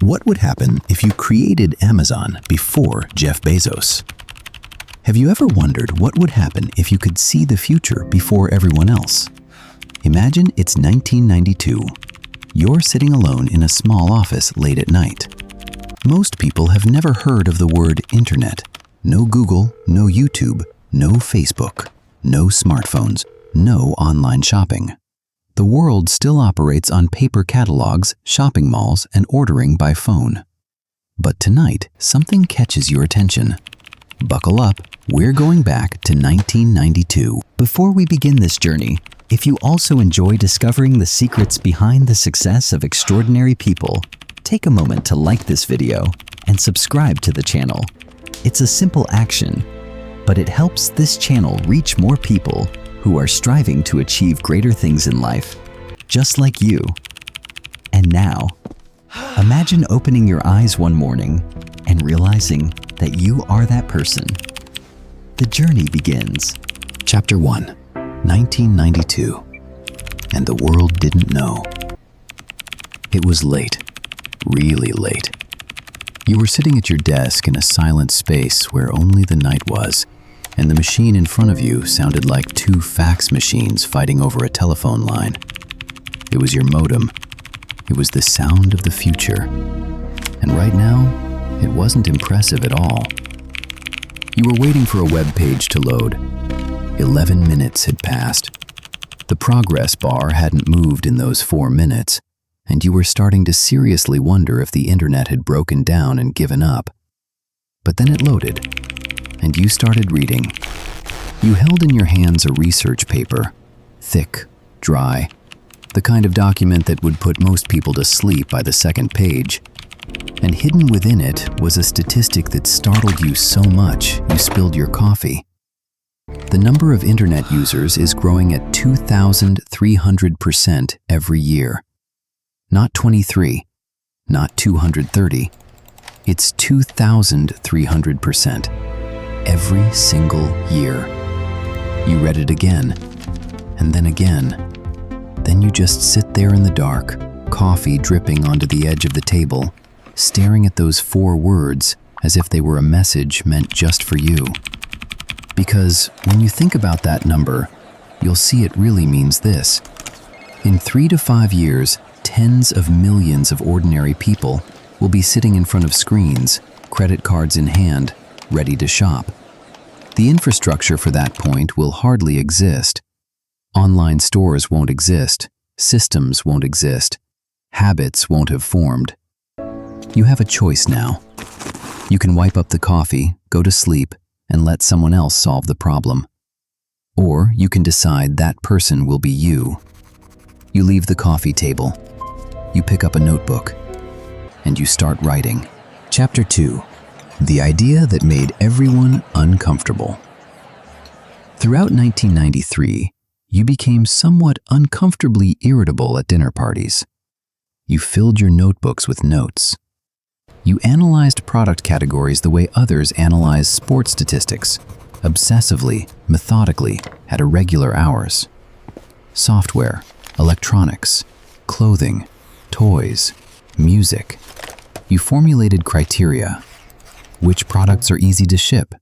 What would happen if you created Amazon before Jeff Bezos? Have you ever wondered what would happen if you could see the future before everyone else? Imagine it's 1992. You're sitting alone in a small office late at night. Most people have never heard of the word internet. No Google, no YouTube, no Facebook, no smartphones, no online shopping. The world still operates on paper catalogs, shopping malls, and ordering by phone. But tonight, something catches your attention. Buckle up, we're going back to 1992. Before we begin this journey, if you also enjoy discovering the secrets behind the success of extraordinary people, take a moment to like this video and subscribe to the channel. It's a simple action, but it helps this channel reach more people who are striving to achieve greater things in life, just like you. And now, imagine opening your eyes one morning and realizing that you are that person. The journey begins. Chapter 1, 1992. And the world didn't know. It was late, really late. You were sitting at your desk in a silent space where only the night was, and the machine in front of you sounded like two fax machines fighting over a telephone line. It was your modem. It was the sound of the future. And right now, it wasn't impressive at all. You were waiting for a web page to load. 11 minutes had passed. The progress bar hadn't moved in those 4 minutes, and you were starting to seriously wonder if the internet had broken down and given up. But then it loaded, and you started reading. You held in your hands a research paper, thick, dry, the kind of document that would put most people to sleep by the second page. And hidden within it was a statistic that startled you so much you spilled your coffee. The number of internet users is growing at 2,300% every year. Not 23, not 230. It's 2,300%. Every single year. You read it again, and then again. Then you just sit there in the dark, coffee dripping onto the edge of the table, staring at those 4 words as if they were a message meant just for you. Because when you think about that number, you'll see it really means this. In 3 to 5 years, tens of millions of ordinary people will be sitting in front of screens, credit cards in hand, ready to shop. The infrastructure for that point will hardly exist. Online stores won't exist, systems won't exist, habits won't have formed. You have a choice now. You can wipe up the coffee, go to sleep, and let someone else solve the problem. Or you can decide that person will be you. You leave the coffee table. You pick up a notebook, and you start writing. Chapter 2. The idea that made everyone uncomfortable. Throughout 1993, you became somewhat uncomfortably irritable at dinner parties. You filled your notebooks with notes. You analyzed product categories the way others analyze sports statistics, obsessively, methodically, at irregular hours. Software, electronics, clothing, toys, music. You formulated criteria. Which products are easy to ship?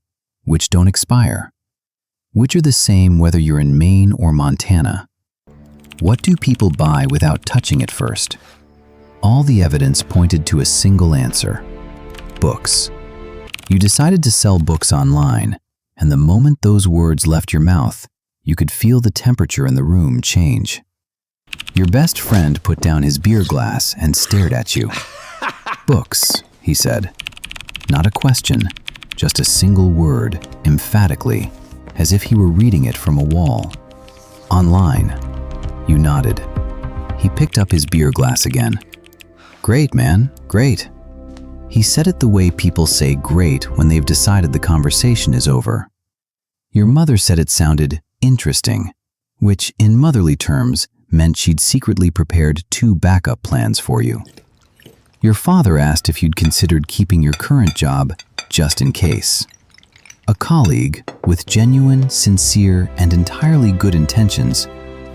Which don't expire? Which are the same whether you're in Maine or Montana? What do people buy without touching it first? All the evidence pointed to a single answer: books. You decided to sell books online, and the moment those words left your mouth, you could feel the temperature in the room change. Your best friend put down his beer glass and stared at you. Books, he said. Not a question, just a single word, emphatically, as if he were reading it from a wall. Online. You nodded. He picked up his beer glass again. Great, man, great. He said it the way people say great when they've decided the conversation is over. Your mother said it sounded interesting, which in motherly terms meant she'd secretly prepared 2 backup plans for you. Your father asked if you'd considered keeping your current job just in case. A colleague, with genuine, sincere, and entirely good intentions,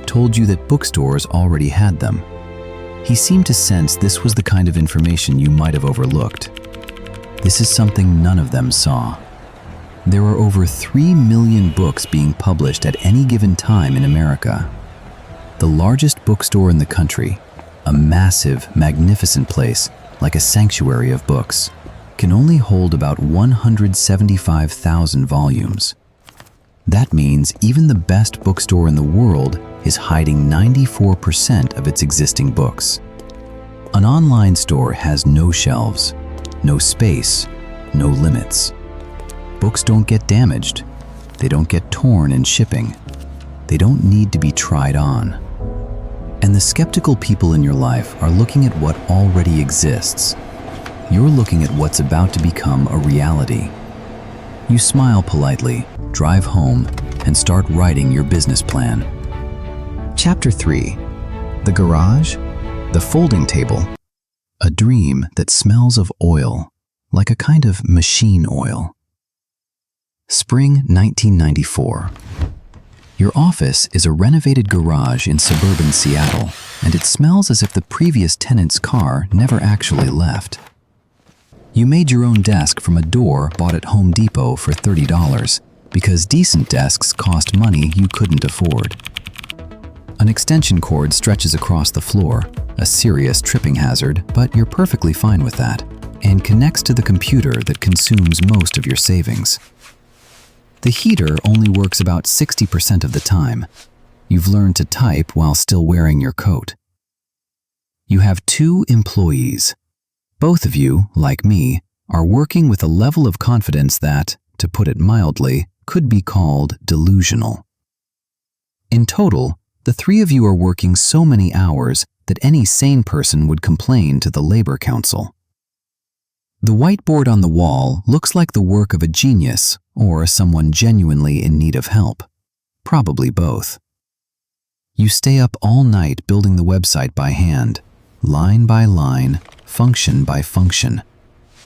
told you that bookstores already had them. He seemed to sense this was the kind of information you might have overlooked. This is something none of them saw. There are over 3 million books being published at any given time in America. The largest bookstore in the country, a massive, magnificent place like a sanctuary of books, can only hold about 175,000 volumes. That means even the best bookstore in the world is hiding 94% of its existing books. An online store has no shelves, no space, no limits. Books don't get damaged. They don't get torn in shipping. They don't need to be tried on. And the skeptical people in your life are looking at what already exists. You're looking at what's about to become a reality. You smile politely, drive home, and start writing your business plan. Chapter 3. The Garage, the Folding Table, A dream that smells of oil, like a kind of machine oil. Spring 1994. Your office is a renovated garage in suburban Seattle, and it smells as if the previous tenant's car never actually left. You made your own desk from a door bought at Home Depot for $30, because decent desks cost money you couldn't afford. An extension cord stretches across the floor, a serious tripping hazard, but you're perfectly fine with that, and connects to the computer that consumes most of your savings. The heater only works about 60% of the time. You've learned to type while still wearing your coat. You have 2 employees. Both of you, like me, are working with a level of confidence that, to put it mildly, could be called delusional. In total, the 3 of you are working so many hours that any sane person would complain to the Labor Council. The whiteboard on the wall looks like the work of a genius or someone genuinely in need of help. Probably both. You stay up all night building the website by hand, line by line, function by function.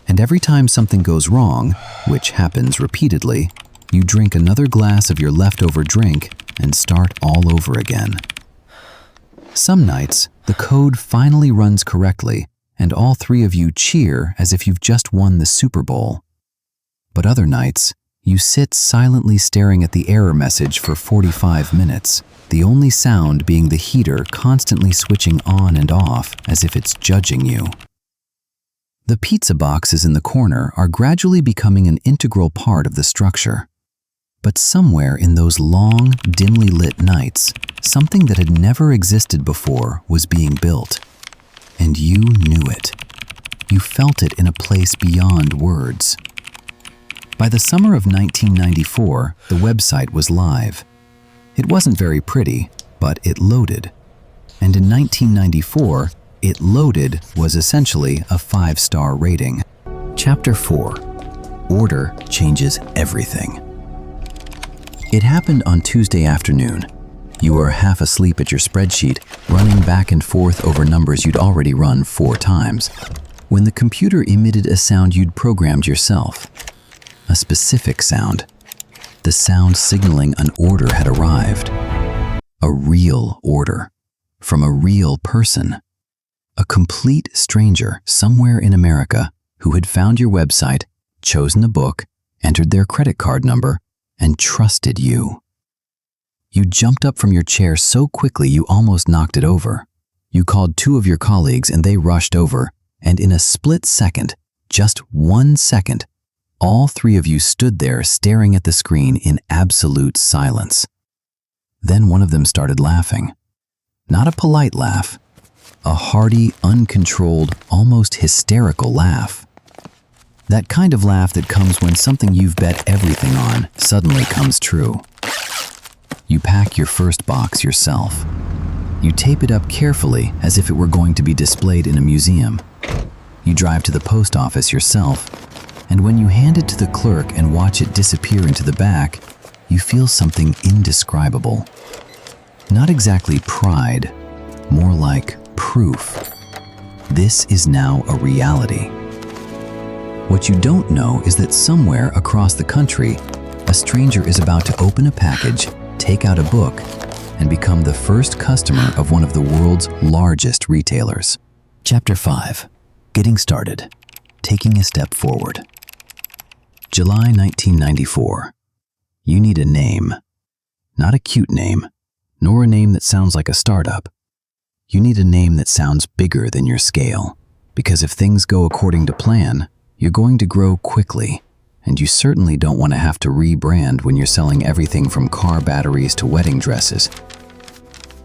And every time something goes wrong, which happens repeatedly, you drink another glass of your leftover drink and start all over again. Some nights, the code finally runs correctly, and all 3 of you cheer as if you've just won the Super Bowl. But other nights, you sit silently staring at the error message for 45 minutes, the only sound being the heater constantly switching on and off as if it's judging you. The pizza boxes in the corner are gradually becoming an integral part of the structure. But somewhere in those long, dimly lit nights, something that had never existed before was being built. And you knew it. You felt it in a place beyond words. By the summer of 1994, the website was live. It wasn't very pretty, but it loaded. And in 1994, it loaded was essentially a 5-star rating. Chapter 4. Order changes everything. It happened on Tuesday afternoon. You were half asleep at your spreadsheet, running back and forth over numbers you'd already run 4 times, when the computer emitted a sound you'd programmed yourself. A specific sound. The sound signaling an order had arrived. A real order. From a real person. A complete stranger somewhere in America who had found your website, chosen a book, entered their credit card number, and trusted you. You jumped up from your chair so quickly you almost knocked it over. You called 2 of your colleagues and they rushed over, and in a split second, just 1 second, all 3 of you stood there staring at the screen in absolute silence. Then one of them started laughing. Not a polite laugh. A hearty, uncontrolled, almost hysterical laugh. That kind of laugh that comes when something you've bet everything on suddenly comes true. You pack your first box yourself. You tape it up carefully as if it were going to be displayed in a museum. You drive to the post office yourself, and when you hand it to the clerk and watch it disappear into the back, you feel something indescribable. Not exactly pride, more like proof. This is now a reality. What you don't know is that somewhere across the country, a stranger is about to open a package, take out a book, and become the first customer of one of the world's largest retailers. Chapter 5. Getting Started. Taking a Step Forward. July 1994. You need a name. Not a cute name, nor a name that sounds like a startup. You need a name that sounds bigger than your scale, because if things go according to plan, you're going to grow quickly, and you certainly don't want to have to rebrand when you're selling everything from car batteries to wedding dresses.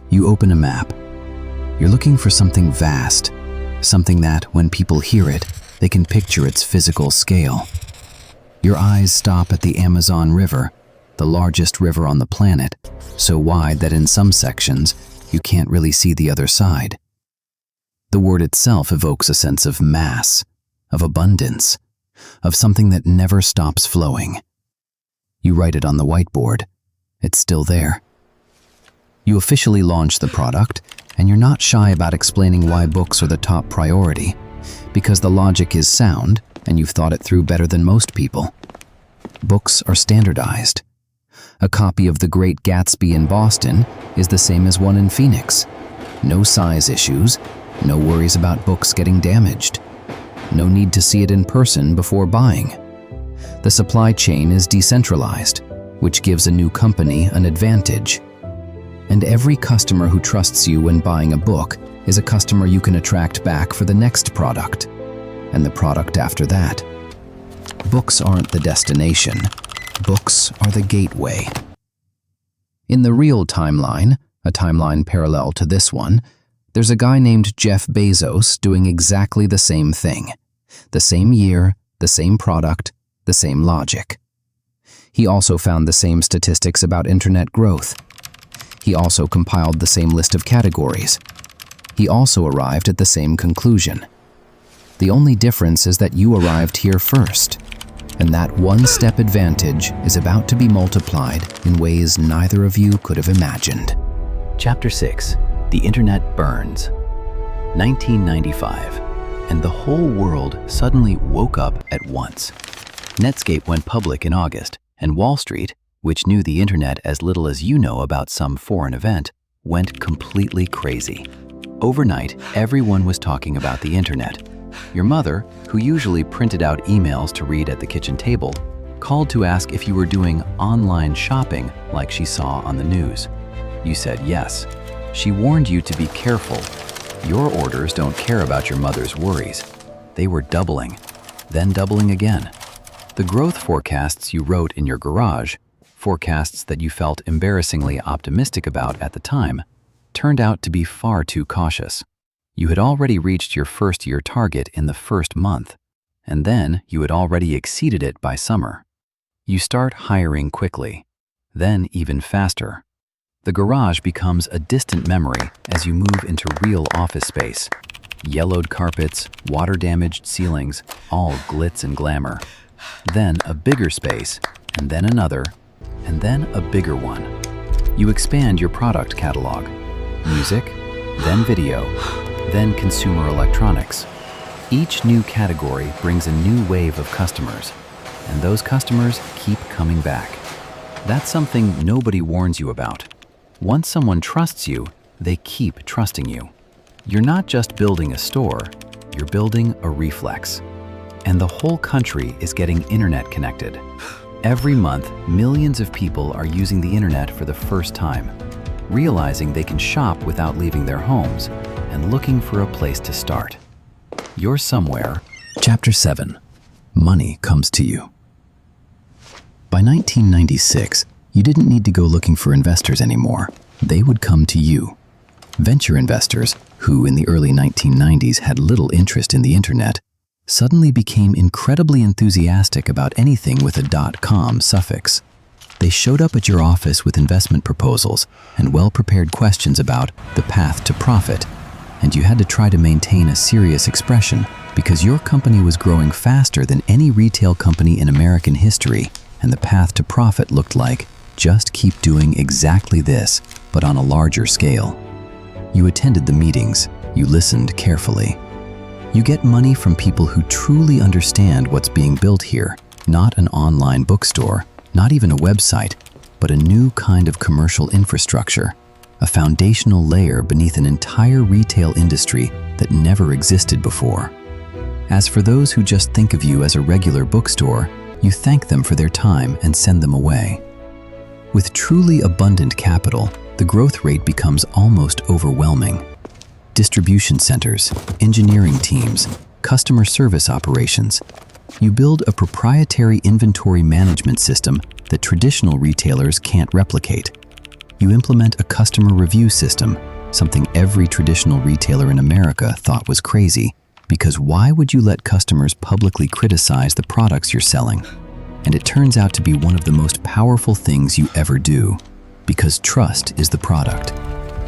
You open a map. You're looking for something vast, something that, when people hear it, they can picture its physical scale. Your eyes stop at the Amazon River, the largest river on the planet, so wide that in some sections, you can't really see the other side. The word itself evokes a sense of mass, of abundance, of something that never stops flowing. You write it on the whiteboard. It's still there. You officially launch the product, and you're not shy about explaining why books are the top priority, because the logic is sound, and you've thought it through better than most people. Books are standardized. A copy of The Great Gatsby in Boston is the same as one in Phoenix. No size issues, no worries about books getting damaged. No need to see it in person before buying. The supply chain is decentralized, which gives a new company an advantage. And every customer who trusts you when buying a book is a customer you can attract back for the next product, and the product after that. Books aren't the destination. Books are the gateway. In the real timeline, a timeline parallel to this one, there's a guy named Jeff Bezos doing exactly the same thing. The same year, the same product, the same logic. He also found the same statistics about internet growth. He also compiled the same list of categories. He also arrived at the same conclusion. The only difference is that you arrived here first, and that one-step advantage is about to be multiplied in ways neither of you could have imagined. Chapter 6. The Internet Burns. 1995, and the whole world suddenly woke up at once. Netscape went public in August, and Wall Street, which knew the internet as little as you know about some foreign event, went completely crazy. Overnight, everyone was talking about the internet. Your mother, who usually printed out emails to read at the kitchen table, called to ask if you were doing online shopping like she saw on the news. You said yes. She warned you to be careful. Your orders don't care about your mother's worries. They were doubling, then doubling again. The growth forecasts you wrote in your garage, forecasts that you felt embarrassingly optimistic about at the time, turned out to be far too cautious. You had already reached your first-year target in the first month, and then you had already exceeded it by summer. You start hiring quickly, then even faster. The garage becomes a distant memory as you move into real office space. Yellowed carpets, water-damaged ceilings, all glitz and glamour. Then a bigger space, and then another, and then a bigger one. You expand your product catalog. Music, then video, then consumer electronics. Each new category brings a new wave of customers, and those customers keep coming back. That's something nobody warns you about. Once someone trusts you, they keep trusting you. You're not just building a store, you're building a reflex. And the whole country is getting internet connected. Every month, millions of people are using the internet for the first time, realizing they can shop without leaving their homes and looking for a place to start. You're somewhere. Chapter 7. Money comes to you. By 1996, you didn't need to go looking for investors anymore. They would come to you. Venture investors, who in the early 1990s had little interest in the internet, suddenly became incredibly enthusiastic about anything with a .com suffix. They showed up at your office with investment proposals and well-prepared questions about the path to profit, and you had to try to maintain a serious expression because your company was growing faster than any retail company in American history, and the path to profit looked like just keep doing exactly this, but on a larger scale. You attended the meetings, you listened carefully. You get money from people who truly understand what's being built here, not an online bookstore, not even a website, but a new kind of commercial infrastructure. a foundational layer beneath an entire retail industry that never existed before. As for those who just think of you as a regular bookstore, you thank them for their time and send them away. With truly abundant capital, the growth rate becomes almost overwhelming. Distribution centers, engineering teams, customer service operations. You build a proprietary inventory management system that traditional retailers can't replicate. You implement a customer review system, something every traditional retailer in America thought was crazy, because why would you let customers publicly criticize the products you're selling? And it turns out to be one of the most powerful things you ever do, because trust is the product.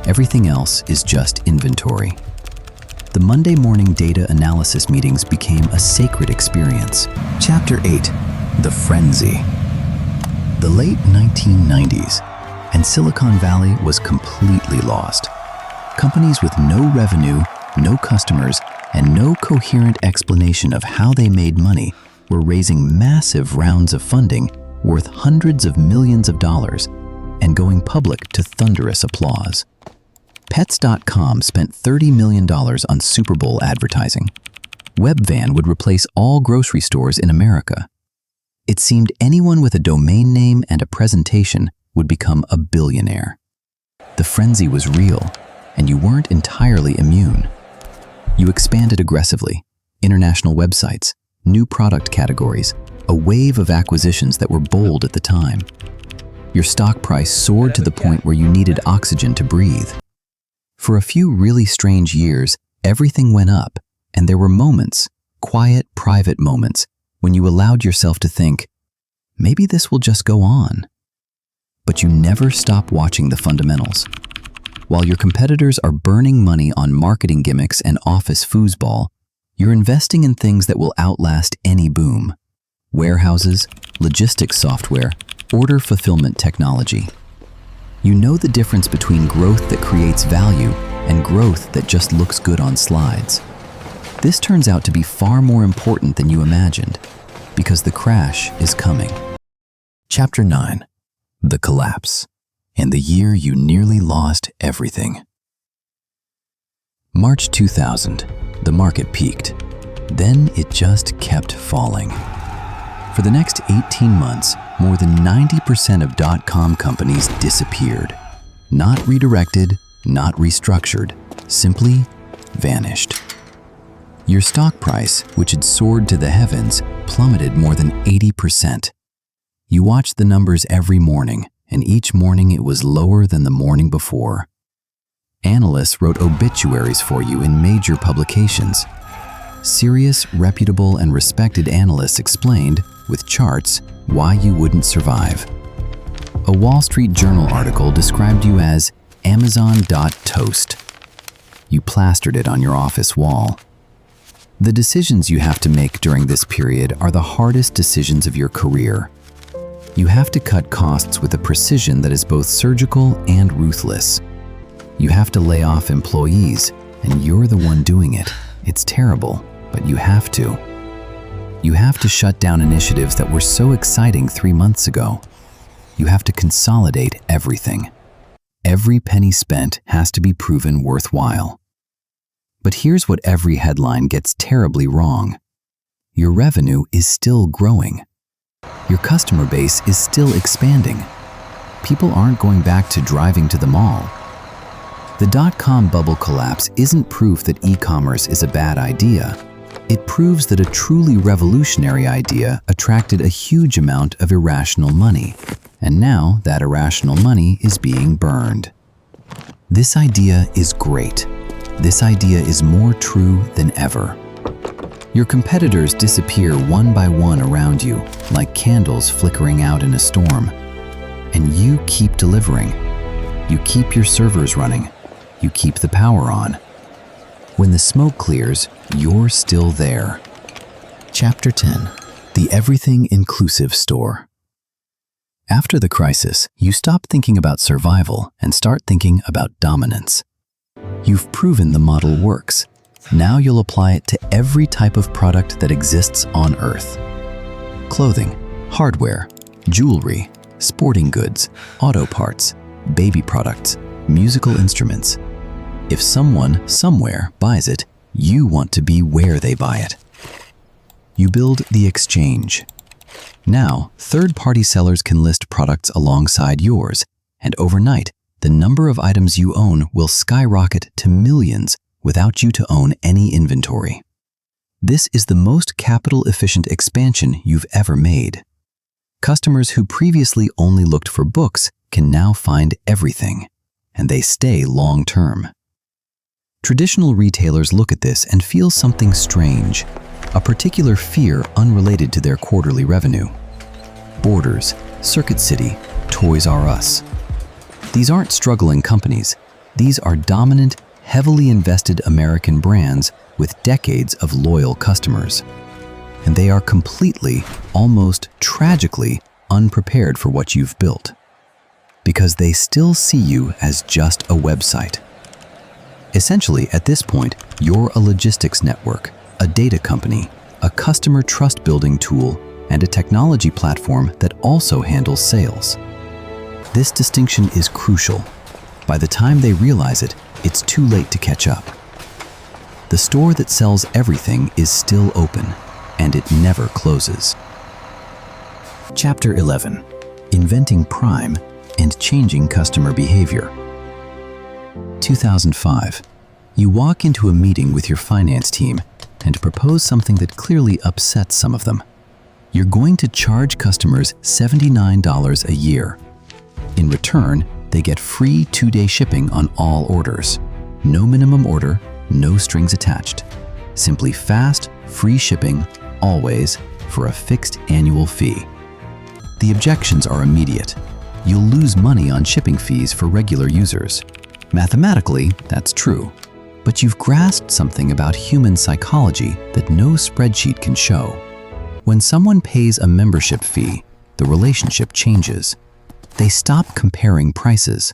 Everything else is just inventory. The Monday morning data analysis meetings became a sacred experience. Chapter 8, The Frenzy. The late 1990s, and Silicon Valley was completely lost. Companies with no revenue, no customers, and no coherent explanation of how they made money were raising massive rounds of funding worth hundreds of millions of dollars and going public to thunderous applause. Pets.com spent $30 million on Super Bowl advertising. Webvan would replace all grocery stores in America. It seemed anyone with a domain name and a presentation would become a billionaire. The frenzy was real, and you weren't entirely immune. You expanded aggressively, international websites, new product categories, a wave of acquisitions that were bold at the time. Your stock price soared to the point where you needed oxygen to breathe. For a few really strange years, everything went up, and there were moments, quiet, private moments, when you allowed yourself to think, maybe this will just go on. But you never stop watching the fundamentals. While your competitors are burning money on marketing gimmicks and office foosball, you're investing in things that will outlast any boom. Warehouses, logistics software, order fulfillment technology. You know the difference between growth that creates value and growth that just looks good on slides. This turns out to be far more important than you imagined, because the crash is coming. Chapter 9, The Collapse, and the year you nearly lost everything. March 2000, the market peaked. Then it just kept falling. For the next 18 months, more than 90% of dot-com companies disappeared. Not redirected, not restructured, simply vanished. Your stock price, which had soared to the heavens, plummeted more than 80%. You watched the numbers every morning, and each morning it was lower than the morning before. Analysts wrote obituaries for you in major publications. Serious, reputable, and respected analysts explained, with charts, why you wouldn't survive. A Wall Street Journal article described you as Amazon.toast. You plastered it on your office wall. The decisions you have to make during this period are the hardest decisions of your career. You have to cut costs with a precision that is both surgical and ruthless. You have to lay off employees, and you're the one doing it. It's terrible, but you have to. You have to shut down initiatives that were so exciting 3 months ago. You have to consolidate everything. Every penny spent has to be proven worthwhile. But here's what every headline gets terribly wrong. Your revenue is still growing. Your customer base is still expanding. People aren't going back to driving to the mall. The dot-com bubble collapse isn't proof that e-commerce is a bad idea. It proves that a truly revolutionary idea attracted a huge amount of irrational money, and now that irrational money is being burned. This idea is great. This idea is more true than ever. Your competitors disappear one by one around you, like candles flickering out in a storm. And you keep delivering. You keep your servers running. You keep the power on. When the smoke clears, you're still there. Chapter 10, The Everything Inclusive Store. After the crisis, you stop thinking about survival and start thinking about dominance. You've proven the model works. Now you'll apply it to every type of product that exists on Earth. Clothing, hardware, jewelry, sporting goods, auto parts, baby products, musical instruments. If someone, somewhere, buys it, you want to be where they buy it. You build the exchange. Now, third-party sellers can list products alongside yours, and overnight, the number of items you own will skyrocket to millions without you to own any inventory. This is the most capital-efficient expansion you've ever made. Customers who previously only looked for books can now find everything, and they stay long-term. Traditional retailers look at this and feel something strange, a particular fear unrelated to their quarterly revenue. Borders, Circuit City, Toys R Us. These aren't struggling companies. These are dominant, heavily invested American brands with decades of loyal customers. And they are completely, almost tragically, unprepared for what you've built. Because they still see you as just a website. Essentially, at this point, you're a logistics network, a data company, a customer trust-building tool, and a technology platform that also handles sales. This distinction is crucial. By the time they realize it, it's too late to catch up. The store that sells everything is still open, and it never closes. Chapter 11: Inventing Prime and Changing Customer Behavior. 2005. You walk into a meeting with your finance team and propose something that clearly upsets some of them. You're going to charge customers $79 a year. In return, they get free 2-day shipping on all orders. No minimum order, no strings attached. Simply fast, free shipping, always, for a fixed annual fee. The objections are immediate. You'll lose money on shipping fees for regular users. Mathematically, that's true. But you've grasped something about human psychology that no spreadsheet can show. When someone pays a membership fee, the relationship changes. They stop comparing prices.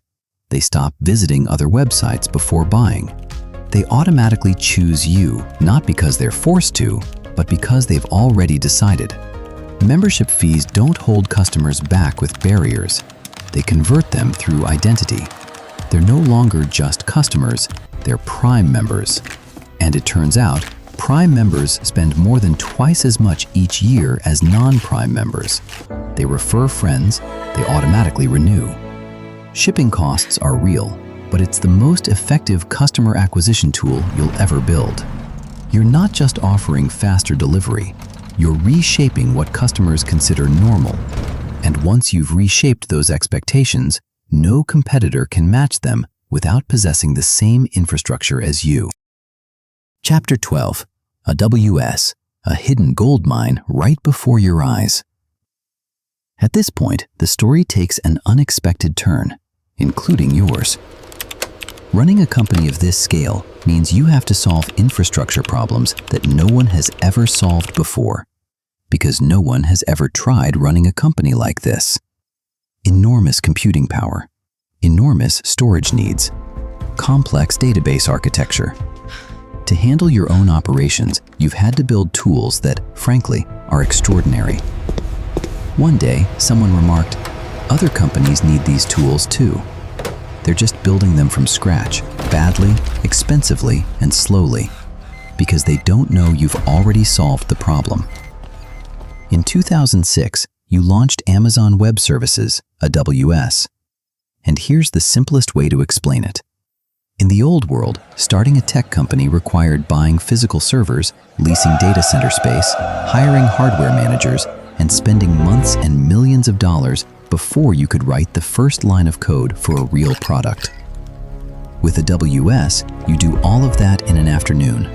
They stop visiting other websites before buying. They automatically choose you, not because they're forced to, but because they've already decided. Membership fees don't hold customers back with barriers. They convert them through identity. They're no longer just customers, they're Prime members. And it turns out, Prime members spend more than twice as much each year as non-Prime members. They refer friends, they automatically renew. Shipping costs are real, but it's the most effective customer acquisition tool you'll ever build. You're not just offering faster delivery, you're reshaping what customers consider normal. And once you've reshaped those expectations, no competitor can match them without possessing the same infrastructure as you. Chapter 12: A WS, a hidden gold mine right before your eyes. At this point, the story takes an unexpected turn, including yours. Running a company of this scale means you have to solve infrastructure problems that no one has ever solved before, because no one has ever tried running a company like this. Enormous computing power, enormous storage needs, complex database architecture. To handle your own operations, you've had to build tools that, frankly, are extraordinary. One day, someone remarked, "Other companies need these tools too. They're just building them from scratch, badly, expensively, and slowly, because they don't know you've already solved the problem." In 2006, you launched Amazon Web Services, AWS. And here's the simplest way to explain it. In the old world, starting a tech company required buying physical servers, leasing data center space, hiring hardware managers, and spending months and millions of dollars before you could write the first line of code for a real product. With AWS, you do all of that in an afternoon,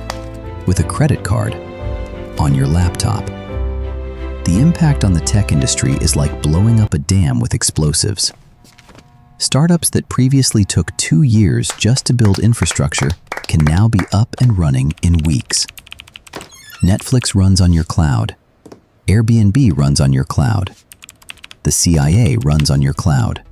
with a credit card, on your laptop. The impact on the tech industry is like blowing up a dam with explosives. Startups that previously took 2 years just to build infrastructure can now be up and running in weeks. Netflix runs on your cloud. Airbnb runs on your cloud. The CIA runs on your cloud.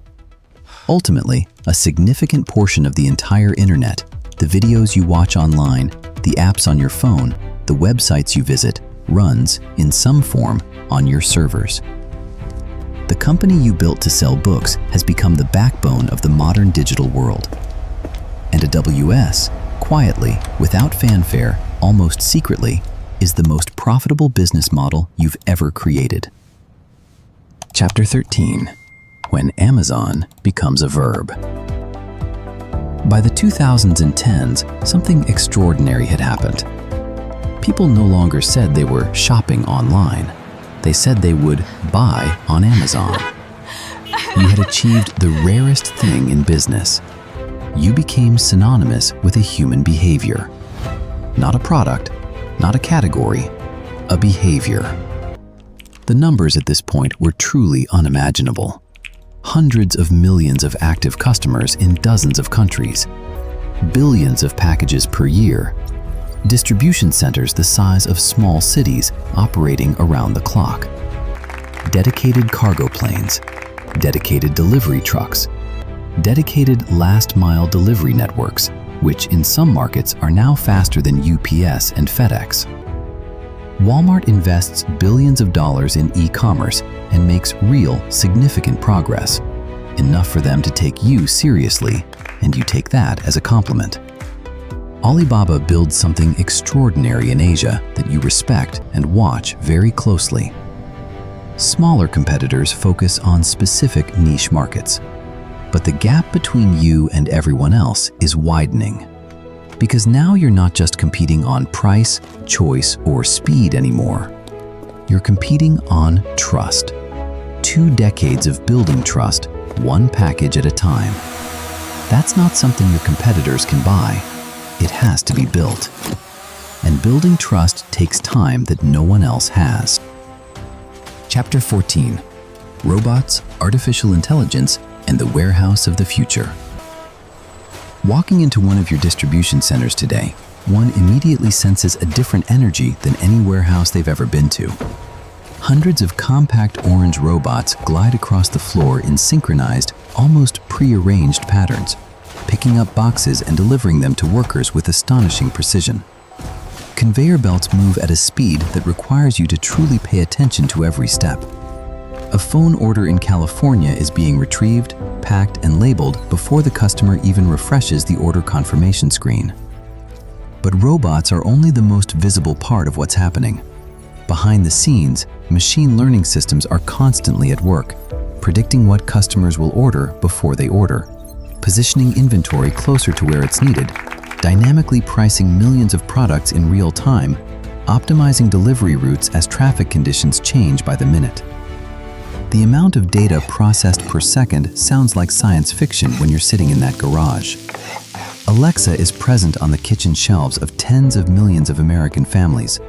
Ultimately, a significant portion of the entire internet, the videos you watch online, the apps on your phone, the websites you visit, runs, in some form, on your servers. The company you built to sell books has become the backbone of the modern digital world. And AWS, quietly, without fanfare, almost secretly, is the most profitable business model you've ever created. Chapter 13. When Amazon becomes a verb. By the 2010s, something extraordinary had happened. People no longer said they were shopping online. They said they would buy on Amazon. You had achieved the rarest thing in business. You became synonymous with a human behavior. Not a product, not a category, a behavior. The numbers at this point were truly unimaginable. Hundreds of millions of active customers in dozens of countries. Billions of packages per year. Distribution centers the size of small cities operating around the clock. Dedicated cargo planes. Dedicated delivery trucks. Dedicated last-mile delivery networks, which in some markets are now faster than UPS and FedEx. Walmart invests billions of dollars in e-commerce and makes real, significant progress, enough for them to take you seriously, and you take that as a compliment. Alibaba builds something extraordinary in Asia that you respect and watch very closely. Smaller competitors focus on specific niche markets, but the gap between you and everyone else is widening. Because now you're not just competing on price, choice, or speed anymore. You're competing on trust. 2 decades of building trust, one package at a time. That's not something your competitors can buy. It has to be built. And building trust takes time that no one else has. Chapter 14. Robots, Artificial Intelligence, and the Warehouse of the Future. Walking into one of your distribution centers today, one immediately senses a different energy than any warehouse they've ever been to. Hundreds of compact orange robots glide across the floor in synchronized, almost pre-arranged patterns, picking up boxes and delivering them to workers with astonishing precision. Conveyor belts move at a speed that requires you to truly pay attention to every step. A phone order in California is being retrieved, packed, and labeled before the customer even refreshes the order confirmation screen. But robots are only the most visible part of what's happening. Behind the scenes, machine learning systems are constantly at work, predicting what customers will order before they order, positioning inventory closer to where it's needed, dynamically pricing millions of products in real time, optimizing delivery routes as traffic conditions change by the minute. The amount of data processed per second sounds like science fiction when you're sitting in that garage. Alexa is present on the kitchen shelves of tens of millions of American families,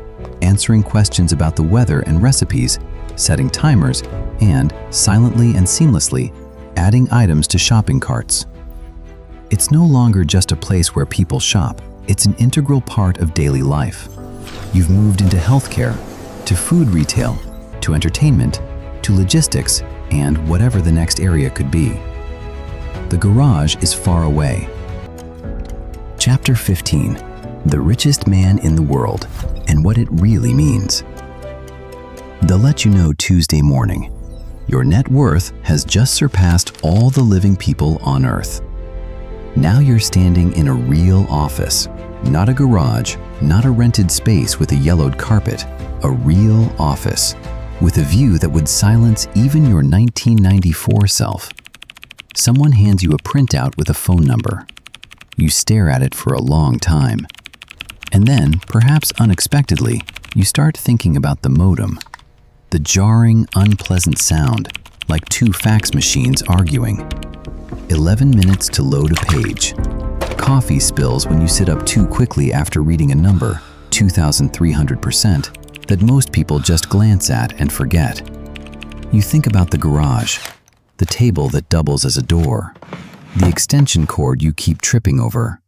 answering questions about the weather and recipes, setting timers, and, silently and seamlessly, adding items to shopping carts. It's no longer just a place where people shop, it's an integral part of daily life. You've moved into healthcare, to food retail, to entertainment, to logistics, and whatever the next area could be. The garage is far away. Chapter 15. The Richest Man in the World, and what it really means. They'll let you know Tuesday morning. Your net worth has just surpassed all the living people on Earth. Now you're standing in a real office, not a garage, not a rented space with a yellowed carpet, a real office, with a view that would silence even your 1994 self. Someone hands you a printout with a phone number. You stare at it for a long time. And then, perhaps unexpectedly, you start thinking about the modem. The jarring, unpleasant sound, like 2 fax machines arguing. 11 minutes to load a page. Coffee spills when you sit up too quickly after reading a number, 2,300%, that most people just glance at and forget. You think about the garage, the table that doubles as a door, the extension cord you keep tripping over.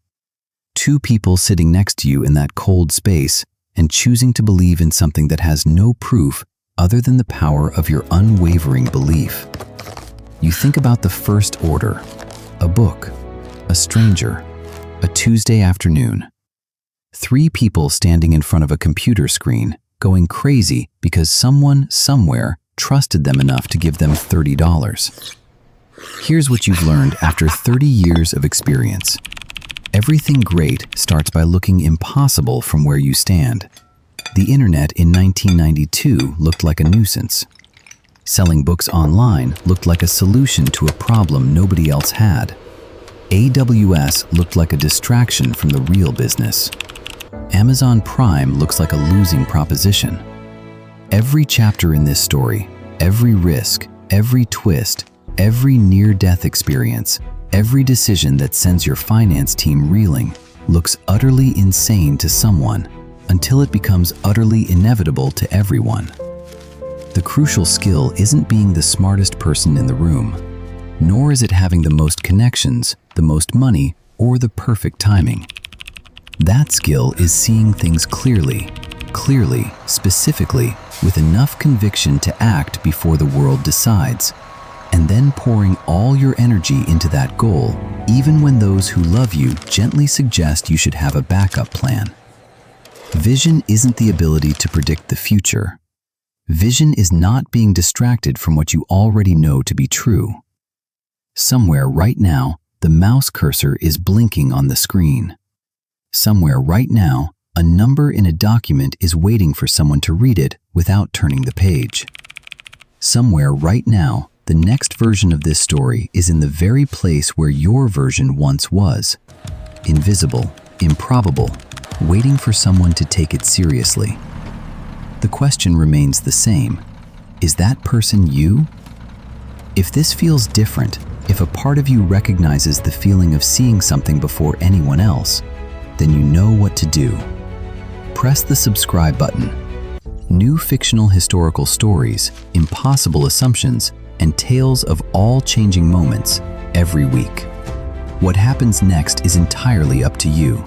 2 people sitting next to you in that cold space and choosing to believe in something that has no proof other than the power of your unwavering belief. You think about the first order, a book, a stranger, a Tuesday afternoon. 3 people standing in front of a computer screen, going crazy because someone somewhere trusted them enough to give them $30. Here's what you've learned after 30 years of experience. Everything great starts by looking impossible from where you stand. The internet in 1992 looked like a nuisance. Selling books online looked like a solution to a problem nobody else had. AWS looked like a distraction from the real business. Amazon Prime looks like a losing proposition. Every chapter in this story, every risk, every twist, every near-death experience, every decision that sends your finance team reeling, looks utterly insane to someone until it becomes utterly inevitable to everyone. The crucial skill isn't being the smartest person in the room, nor is it having the most connections, the most money, or the perfect timing. That skill is seeing things clearly, specifically, with enough conviction to act before the world decides, and then pouring all your energy into that goal, even when those who love you gently suggest you should have a backup plan. Vision isn't the ability to predict the future. Vision is not being distracted from what you already know to be true. Somewhere right now, the mouse cursor is blinking on the screen. Somewhere right now, a number in a document is waiting for someone to read it without turning the page. Somewhere right now, the next version of this story is in the very place where your version once was. Invisible, improbable, waiting for someone to take it seriously. The question remains the same. Is that person you? If this feels different, if a part of you recognizes the feeling of seeing something before anyone else, then you know what to do. Press the subscribe button. New fictional historical stories, impossible assumptions, and tales of all changing moments every week. What happens next is entirely up to you.